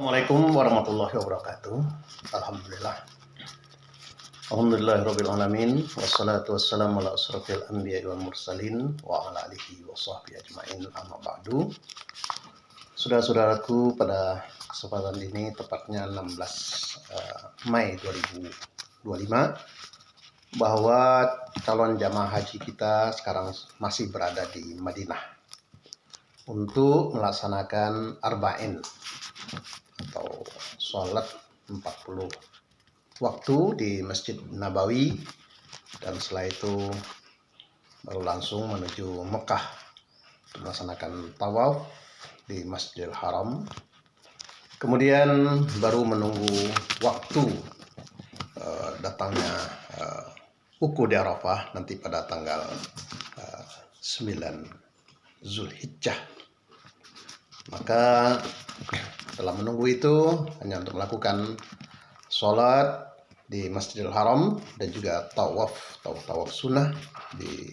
Assalamualaikum warahmatullahi wabarakatuh. Alhamdulillah. Alhamdulillahirabbil alamin wassalatu wassalamu ala asrofil anbiya'i wal mursalin wa ala alihi wa sahbihi ajmain amma ba'du. Saudara-saudaraku, pada kesempatan ini tepatnya 16 Mei 2025 bahwa calon jamaah haji kita sekarang masih berada di Madinah untuk melaksanakan arba'in atau sholat 40 waktu di Masjid Nabawi, dan setelah itu baru langsung menuju Mekah untuk melaksanakan tawaf di Masjidil Haram. Kemudian baru menunggu waktu datangnya wukuf di Arafah nanti pada tanggal 9 Zulhijjah. Maka setelah menunggu itu hanya untuk melakukan sholat di Masjidil Haram dan juga tawaf sunnah di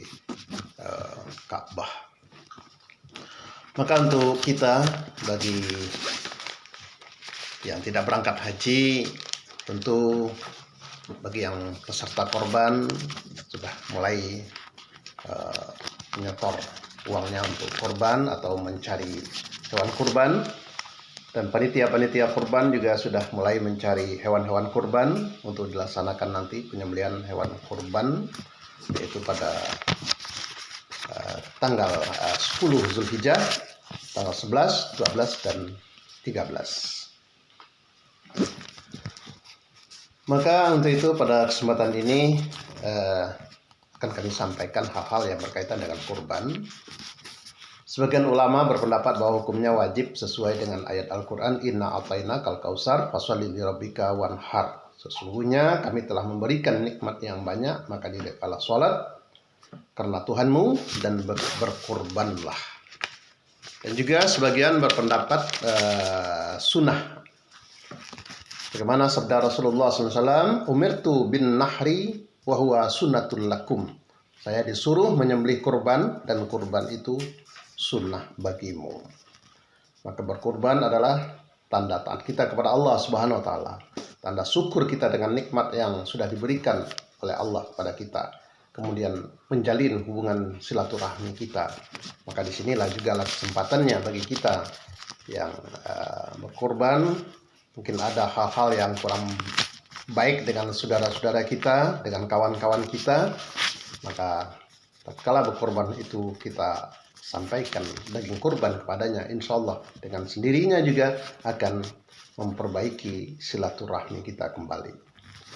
Ka'bah. Maka untuk kita, bagi yang tidak berangkat haji, tentu bagi yang peserta korban sudah mulai menyetor uangnya untuk korban atau mencari hewan kurban, dan panitia kurban juga sudah mulai mencari hewan-hewan kurban untuk dilaksanakan nanti penyembelihan hewan kurban, yaitu pada tanggal 10 Zulhijjah, tanggal 11, 12, dan 13. Maka untuk itu pada kesempatan ini akan kami sampaikan hal-hal yang berkaitan dengan kurban. Sebagian ulama berpendapat bahwa hukumnya wajib sesuai dengan ayat Al-Quran, Inna a'tayna kal kausar fasholli lirabbika wanhar. Sesungguhnya kami telah memberikan nikmat yang banyak, maka dirikanlah sholat karena Tuhanmu dan berkurbanlah. Dan juga sebagian berpendapat sunnah. Bagaimana sabda Rasulullah SAW, Umirtu bin nahri wa huwa sunnatul lakum. Saya disuruh menyembelih kurban dan kurban itu sunnah bagimu. Maka berkurban adalah tanda taat kita kepada Allah Subhanahu wa taala, tanda syukur kita dengan nikmat yang sudah diberikan oleh Allah kepada kita, kemudian menjalin hubungan silaturahmi kita. Maka disinilah juga kesempatannya bagi kita yang berkurban. Mungkin ada hal-hal yang kurang baik dengan saudara-saudara kita, dengan kawan-kawan kita, maka tatkala berkorban itu kita sampaikan daging kurban kepadanya, insya Allah dengan sendirinya juga akan memperbaiki silaturahmi kita kembali.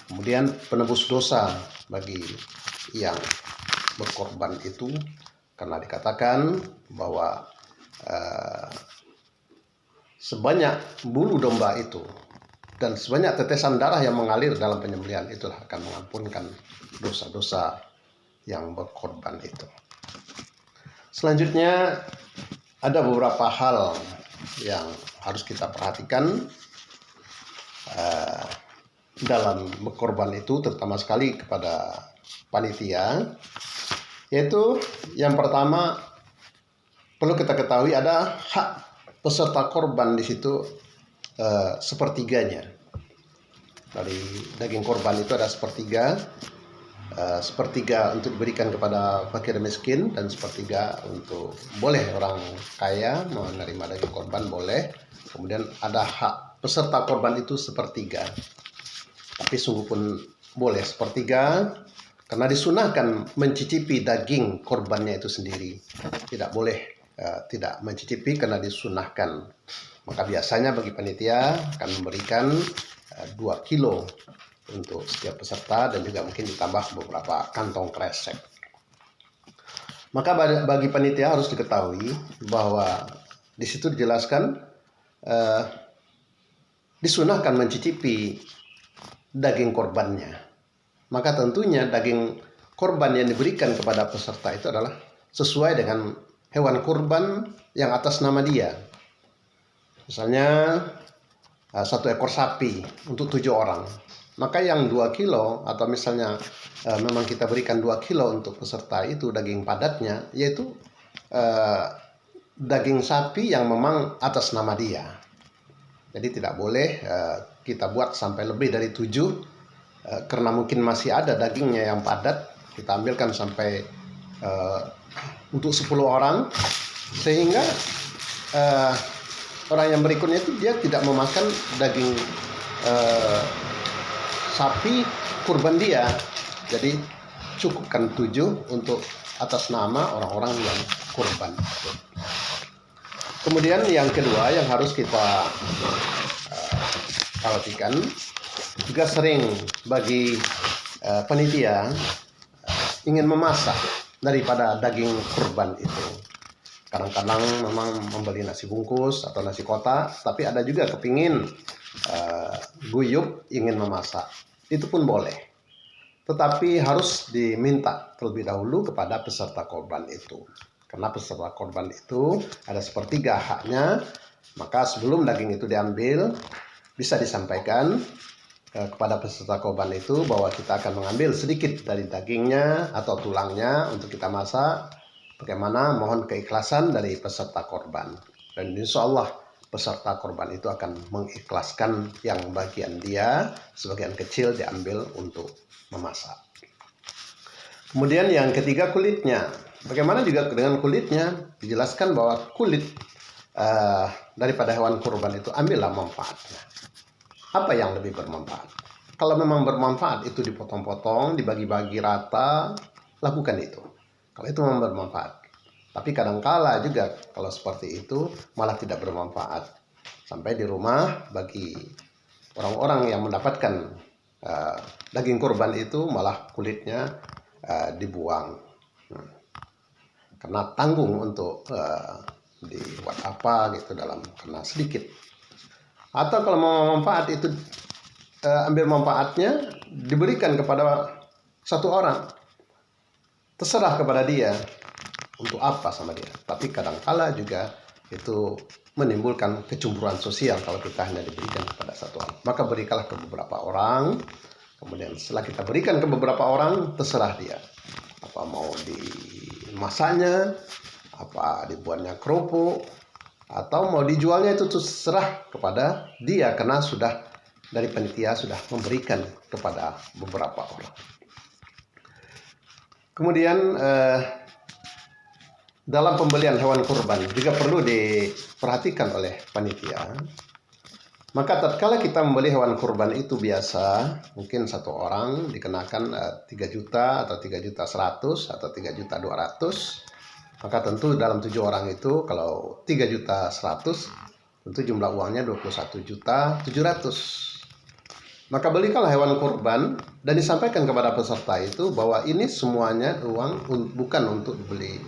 Kemudian penebus dosa bagi yang berkorban itu, karena dikatakan bahwa sebanyak bulu domba itu dan sebanyak tetesan darah yang mengalir dalam penyembelihan itulah akan mengampunkan dosa-dosa yang berkorban itu. Selanjutnya ada beberapa hal yang harus kita perhatikan dalam berkorban itu, terutama sekali kepada panitia, yaitu yang pertama perlu kita ketahui ada hak peserta korban di situ, sepertiganya dari daging korban itu ada sepertiga untuk diberikan kepada fakir miskin, dan sepertiga untuk, boleh orang kaya menerima daging korban boleh. Kemudian ada hak peserta korban itu sepertiga, tapi sungguh pun boleh sepertiga karena disunahkan mencicipi daging korbannya itu sendiri. Tidak boleh tidak mencicipi karena disunahkan. Maka biasanya bagi panitia akan memberikan 2 kilo untuk setiap peserta, dan juga mungkin ditambah beberapa kantong kresek. Maka bagi panitia harus diketahui bahwa di situ dijelaskan disunahkan mencicipi daging korbannya. Maka tentunya daging korban yang diberikan kepada peserta itu adalah sesuai dengan hewan kurban yang atas nama dia. Misalnya 1 ekor sapi untuk 7 orang. Maka yang 2 kilo, atau misalnya memang kita berikan 2 kilo untuk peserta itu daging padatnya, yaitu daging sapi yang memang atas nama dia. Jadi tidak boleh kita buat sampai lebih dari 7, karena mungkin masih ada dagingnya yang padat, kita ambilkan sampai untuk 10 orang, sehingga orang yang berikutnya itu dia tidak memakan daging sapi kurban dia. Jadi cukupkan 7 untuk atas nama orang-orang yang kurban. Kemudian yang kedua yang harus kita perhatikan, juga sering bagi panitia ingin memasak daripada daging kurban itu. Kadang-kadang memang membeli nasi bungkus atau nasi kotak, tapi ada juga kepingin guyup ingin memasak. Itu pun boleh. Tetapi harus diminta terlebih dahulu kepada peserta korban itu. Karena peserta korban itu ada sepertiga haknya, maka sebelum daging itu diambil, bisa disampaikan kepada peserta korban itu bahwa kita akan mengambil sedikit dari dagingnya atau tulangnya untuk kita masak. Bagaimana mohon keikhlasan dari peserta korban. Dan insya Allah peserta korban itu akan mengikhlaskan yang bagian dia, sebagian kecil diambil untuk memasak. Kemudian yang ketiga, kulitnya. Bagaimana juga dengan kulitnya? Dijelaskan bahwa kulit daripada hewan kurban itu ambillah manfaatnya. Apa yang lebih bermanfaat? Kalau memang bermanfaat itu dipotong-potong, dibagi-bagi rata, lakukan itu. Kalau itu memang bermanfaat. Tapi kadangkala juga kalau seperti itu malah tidak bermanfaat. Sampai di rumah bagi orang-orang yang mendapatkan daging kurban itu malah kulitnya dibuang. Karena tanggung untuk dibuat apa gitu karena sedikit. Atau kalau mau manfaat itu ambil manfaatnya diberikan kepada satu orang. Terserah kepada dia untuk apa sama dia. Tapi kadangkala juga itu menimbulkan kecemburuan sosial kalau kita hanya diberikan kepada satu orang. Maka berikanlah ke beberapa orang. Kemudian setelah kita berikan ke beberapa orang, terserah dia. Apa mau dimasaknya, apa dibuatnya kerupuk, atau mau dijualnya itu terserah kepada dia. Karena sudah dari panitia sudah memberikan kepada beberapa orang. Kemudian dalam pembelian hewan kurban juga perlu diperhatikan oleh panitia. Maka tatkala kita membeli hewan kurban itu biasa, mungkin satu orang dikenakan 3 juta atau 3.100.000 atau 3.200.000. Maka tentu dalam 7 orang itu kalau 3.100.000 tentu jumlah uangnya 21.700.000. Maka belikanlah hewan kurban dan disampaikan kepada peserta itu bahwa ini semuanya uang bukan untuk beli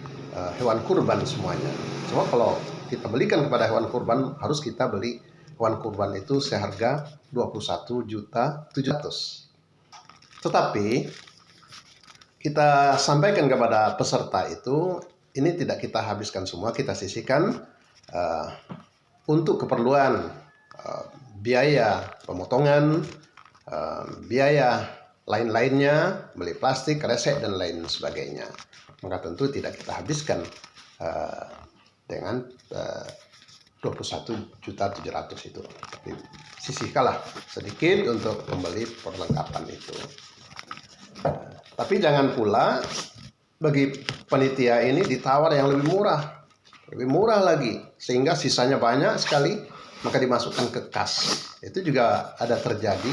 hewan kurban semuanya. Cuma kalau kita belikan kepada hewan kurban harus kita beli hewan kurban itu seharga 21.700.000. Tetapi kita sampaikan kepada peserta itu ini tidak kita habiskan semua, kita sisihkan untuk keperluan biaya pemotongan, biaya lain-lainnya, beli plastik, resek, dan lain sebagainya. Maka tentu tidak kita habiskan dengan 21.700.000 itu. Sisihkanlah sedikit untuk membeli perlengkapan itu. Tapi jangan pula bagi panitia ini ditawar yang lebih murah lagi, sehingga sisanya banyak sekali, maka dimasukkan ke kas. Itu juga ada terjadi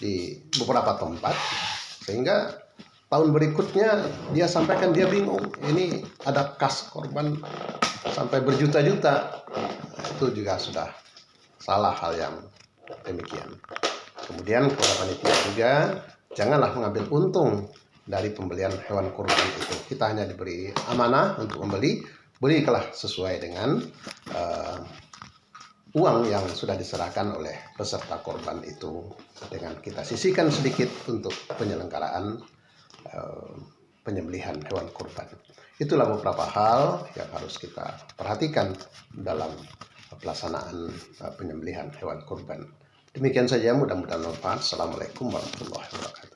di beberapa tempat, sehingga tahun berikutnya dia sampaikan dia bingung, ini ada kas korban sampai berjuta-juta. Itu juga sudah salah hal yang demikian. Kemudian kepada panitia juga janganlah mengambil untung dari pembelian hewan kurban itu. Kita hanya diberi amanah untuk membeli, belilah sesuai dengan uang yang sudah diserahkan oleh peserta korban itu, dengan kita sisihkan sedikit untuk penyelenggaraan penyembelihan hewan kurban. Itulah beberapa hal yang harus kita perhatikan dalam pelaksanaan penyembelihan hewan kurban. Demikian saja, mudah-mudahan bermanfaat. Assalamualaikum warahmatullahi wabarakatuh.